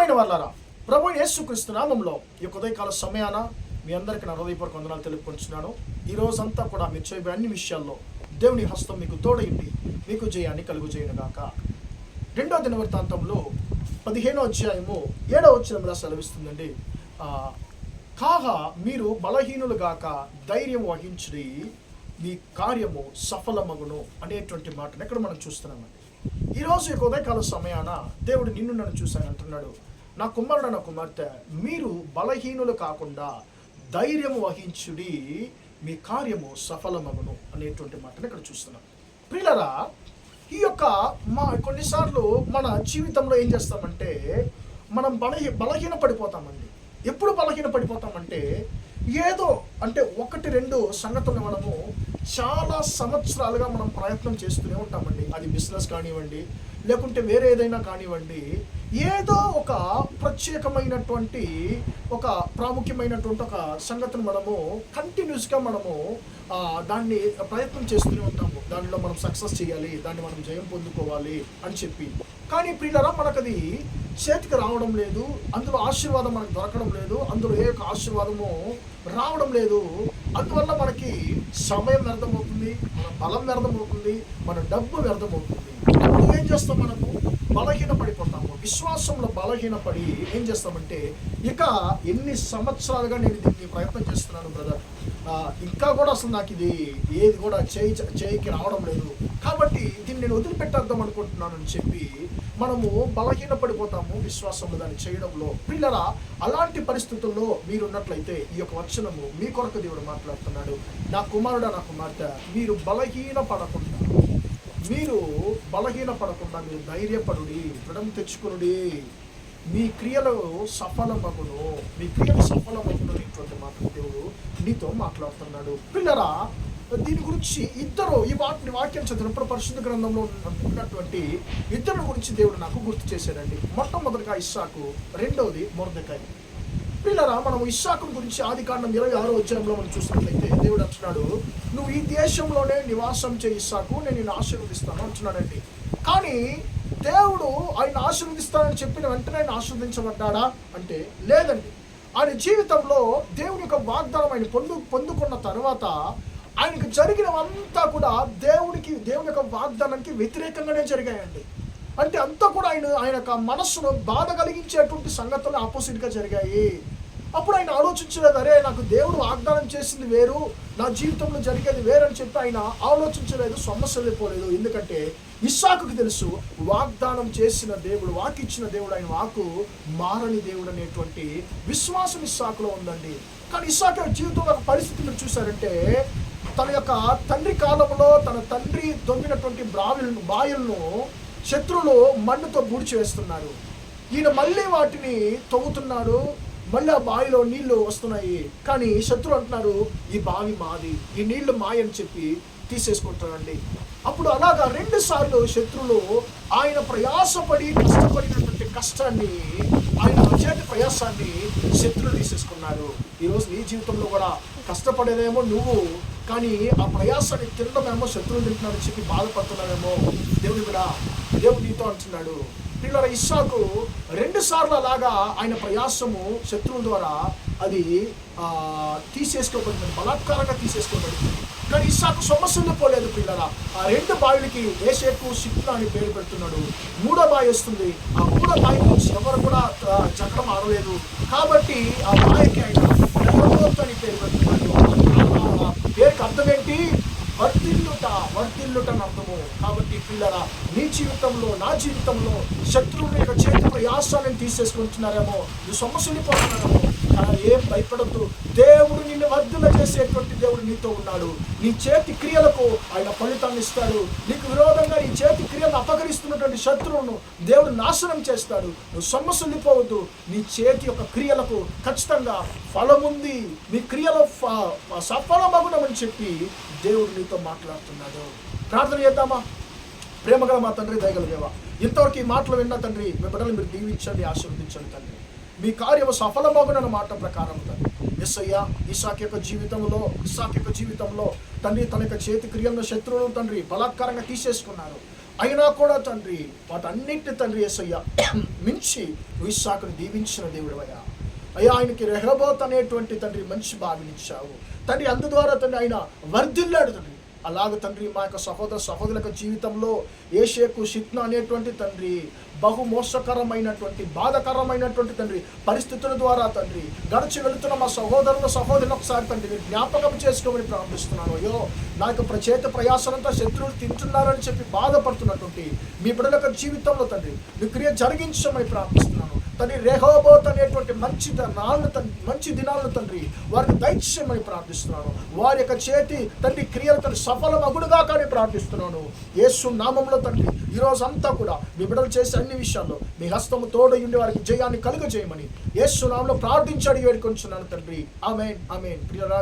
ప్రియమైన వాళ్ళారా, ప్రభువైన యేసుక్రీస్తు నామములో ఈ ఉదయకాల సమయాన మీ అందరికీ నా హృదయపూర్వక వందనాలు తెలుపుకుంటున్నాను. ఈ రోజంతా కూడా మీరు చేయబోయే అన్ని విషయాల్లో దేవుని హస్తం మీకు తోడైంది, మీకు జయాన్ని కలుగు చేయనుగాక. 2వ దినవృత్తాంతంలో 15వ అధ్యాయము 7వ వచనం సెలవిస్తుందండి. కాగా మీరు బలహీనులు గాక ధైర్యం వహించి మీ కార్యము సఫలమగును అనేటువంటి మాటను ఇక్కడ మనం చూస్తున్నామండి. ఈరోజు ఈ ఉదయకాల సమయాన దేవుడు నిన్ను నన్ను చూశాను అంటున్నాడు, నా కుమారుడు నా కుమార్తె, మీరు బలహీనులు కాకుండా ధైర్యం వహించుడి, మీ కార్యము సఫలమగును అనేటువంటి మాటను ఇక్కడ చూస్తున్నాం. ప్రియులారా, ఈ యొక్క కొన్నిసార్లు మన జీవితంలో ఏం చేస్తామంటే మనం బలహీన పడిపోతామండి. ఎప్పుడు బలహీన పడిపోతామంటే ఏదో అంటే 1-2 సంగతులు మనము చాలా సంవత్సరాలుగా మనం ప్రయత్నం చేస్తూనే ఉంటామండి. అది బిజినెస్ కానివ్వండి, లేకుంటే వేరే ఏదైనా కానివ్వండి, ఏదో ఒక ప్రత్యేకమైనటువంటి ఒక ప్రాముఖ్యమైనటువంటి ఒక సంగతిని మనము కంటిన్యూస్గా మనము దాన్ని ప్రయత్నం చేస్తూనే ఉంటాము. దానిలో మనం సక్సెస్ చేయాలి, దాన్ని మనం జయం పొందుకోవాలి అని చెప్పి. కానీ ప్రియులారా, మనకు అది చేతికి రావడం లేదు, అందులో ఆశీర్వాదం మనకు దొరకడం లేదు, అందులో ఏ యొక్క ఆశీర్వాదము రావడం లేదు. అందువల్ల మనకి సమయం వ్యర్థమవుతుంది, మన బలం వ్యర్థమవుతుంది, మన డబ్బు వ్యర్థమవుతుంది. అప్పుడు ఏం చేస్తాం, మనము బలహీన పడిపోతాము. విశ్వాసంలో బలహీనపడి ఏం చేస్తామంటే, ఇక ఎన్ని సంవత్సరాలుగా నేను దీన్ని ప్రయత్నం చేస్తున్నాను బ్రదర్, ఇంకా కూడా అసలు నాకు ఇది ఏది కూడా చేయికి రావడం లేదు, కాబట్టి దీన్ని నేను వదిలిపెట్టేద్దాం అనుకుంటున్నాను అని చెప్పి మనము బలహీన పడిపోతాము విశ్వాసంలో దాన్ని చేయడంలో. పిల్లరా, అలాంటి పరిస్థితుల్లో మీరున్నట్లయితే ఈ యొక్క వచనము మీ కొరకు దేవుడు మాట్లాడుతున్నాడు. నా కుమారుడా నా కుమార్తె, మీరు బలహీన పడకుండా మీరు ధైర్యపడుడి, దృఢం తెచ్చుకునుడి, మీ క్రియలు సఫలమగును అనేటువంటి మాట దేవుడు నీతో మాట్లాడుతున్నాడు. పిల్లరా, దీని గురించి ఈ వాక్యం చదివినప్పుడు పరిశుద్ధ గ్రంథంలో ఉన్నటువంటి ఇద్దరు గురించి దేవుడు నాకు గుర్తు చేశాడండి. మొట్టమొదటిగా ఇస్సాకు, రెండవది మొర్దెకై. పిల్లరా, మనం ఇస్సాకు గురించి ఆదికాండం 26వ అధ్యాయంలో మనం చూసినట్లయితే దేవుడు అంటున్నాడు, నువ్వు ఈ దేశంలోనే నివాసం చేయి ఇస్సాకు, నేను నిన్ను ఆశీర్వదిస్తాను అంటున్నాడండి. కానీ దేవుడు ఆయన ఆశీర్వదిస్తానని చెప్పిన వెంటనే ఆయన ఆశీర్వదించబడ్డాడా అంటే లేదండి. ఆయన జీవితంలో దేవుని యొక్క వాగ్దానం ఆయన పొందుకున్న తర్వాత ఆయనకు జరిగినవంతా కూడా దేవుని యొక్క వాగ్దానానికి వ్యతిరేకంగానే జరిగాయండి. అంటే అంతా కూడా ఆయన యొక్క మనస్సును బాధ కలిగించేటువంటి సంగతులు ఆపోజిట్గా జరిగాయి. అప్పుడు ఆయన ఆలోచించలేదు, అరే నాకు దేవుడు వాగ్దానం చేసింది వేరు, నా జీవితంలో జరిగేది వేరు అని చెప్పి ఆయన ఆలోచించలేదు, సమస్యలు పోలేదు. ఎందుకంటే ఇస్సాకుకి తెలుసు, వాగ్దానం చేసిన దేవుడు, వాకిచ్చిన దేవుడు, ఆయన వాకు మారని దేవుడు అనేటువంటి విశ్వాసం ఇస్సాకులో ఉందండి. కానీ ఇస్సాకు జీవితంలో ఒక పరిస్థితి మీరు చూసారంటే, తన యొక్క తండ్రి కాలంలో తన తండ్రి దొంగినటువంటి బావిలను శత్రువులు మన్నుతో బూడ్చివేస్తున్నారు. ఈయన మళ్ళీ వాటిని తవ్వుతున్నాడు, మళ్ళీ ఆ బావిలో నీళ్లు వస్తున్నాయి. కానీ శత్రువులు అంటున్నారు, ఈ బావి మాది, ఈ నీళ్లు మాయని చెప్పి తీసేసుకుంటారండి. అప్పుడు అలాగా 2 సార్లు శత్రువులు ఆయన కష్టపడినటువంటి కష్టాన్ని, ఆయన చేతి ప్రయాసాన్ని శత్రువులు తీసేసుకున్నారు. ఈరోజు నీ జీవితంలో కూడా కష్టపడేదేమో నువ్వు, కానీ ఆ ప్రయాసాన్ని తినడమేమో శత్రువులు తింటున్నారని చెప్పి బాధపడుతున్నావేమో. దేవుడు నీతో అంటున్నాడు, పిల్లల ఇస్సాకు 2 సార్లు అలాగా ఆయన ప్రయాసము శత్రువుల ద్వారా అది తీసేసుకోబడింది, బలాత్కారంగా తీసేసుకోబడింది. కానీ ఇస్సాకు సమస్యలు పోలేదు పిల్లల. ఆ 2 బావిలకి ఏసేపు సిక్లా అని పేరు పెడుతున్నాడు. 3వ బావి వస్తుంది, ఆ 3వ బావి నుంచి ఎవరు కూడా చక్రం ఆడలేదు, కాబట్టి ఆ బావికి ఆయన అని పేరు పెడుతున్నాడు. పేరుకి అర్థం ఏంటి? వర్తిల్లుట అని అర్థము. కాబట్టి పిల్లరా, నీ జీవితంలో నా జీవితంలో శత్రువుని యొక్క చేతి ప్రయాసాలను తీసేసుకుంటున్నారేమో, నువ్వు సమస్యలు పోతున్నారేమో, కానీ ఏం భయపడద్దు. దేవుడు నిన్ను వర్ధుల చేసేటువంటి దేవుడు నీతో ఉన్నాడు. నీ చేతి క్రియలకు ఆయన ఫలితాన్ని ఇస్తాడు. నీకు విరోధంగా నీ చేతి క్రియలను అపకరిస్తున్నటువంటి శత్రువును దేవుడు నాశనం చేస్తాడు. నువ్వు సమస్యలు పోవద్దు. నీ చేతి యొక్క క్రియలకు ఖచ్చితంగా ఫలముంది, నీ క్రియలో సఫలమగునమని చెప్పి దేవుడు నీతో మాట్లాడుతున్నాడు. ప్రార్థన చేద్దామా? ప్రేమగల మా తండ్రి, దయగల దేవా, ఇంతవరకు ఈ మాటలు విన్న తండ్రి, మీ బిడ్డలు మీరు దీవించండి, ఆశీర్వదించండి తండ్రి. మీ కార్యము సఫలమగునన్న మాట ప్రకారం తండ్రి యేసయ్య, ఇస్సాకు యొక్క జీవితంలో తండ్రి తన యొక్క చేతి క్రియలను శత్రువులు తండ్రి బలాత్కారంగా తీసేసుకున్నారు. అయినా కూడా తండ్రి వాటన్నిటిని తండ్రి యేసయ్య మించి ఇస్సాకును దీవించిన దేవుడు అయ్యా. ఆయనకి రెహోబోత్ అనేటువంటి తండ్రి మంచి భావినిచ్చావు తండ్రి. అందుద్వారా తండ్రి ఆయన వర్ధిల్లాడు తండ్రి. అలాగ తండ్రి మా యొక్క సహోదరుల జీవితంలో ఏషేకు షిత్న అనేటువంటి తండ్రి బహు మోసకరమైనటువంటి బాధకరమైనటువంటి తండ్రి పరిస్థితుల ద్వారా తండ్రి గడిచి వెళుతున్న మా సహోదరులు ఒకసారి తండ్రి జ్ఞాపకం చేసుకోమని ప్రారంభిస్తున్నాను. అయ్యో నా యొక్క చేత ప్రయాసనంతా శత్రువులు తింటున్నారని చెప్పి బాధపడుతున్నటువంటి మీ బిడ్డల జీవితంలో తండ్రి మీ క్రియ జరిగించమని ప్రార్థిస్తున్నాను తండ్రి. రెహోబోత్ అనేటువంటి మంచి దినాలను తండ్రి వారికి దయచేయమని ప్రార్థిస్తున్నాను. వారి యొక్క చేతి తండ్రి క్రియలు తండ్రి సఫలమగుడుగా కానీ ప్రార్థిస్తున్నాను యేసు నామంలో తండ్రి. ఈ రోజంతా కూడా మీ బిడ్డలు చేసే అన్ని విషయాల్లో మీ హస్తము తోడయుండి వారికి జయాన్ని కలుగజేయమని యేసు నామంలో ప్రార్థించి అడిగి వేడుకొంచున్నాను తండ్రి. ఆమేన్ ఆమేన్.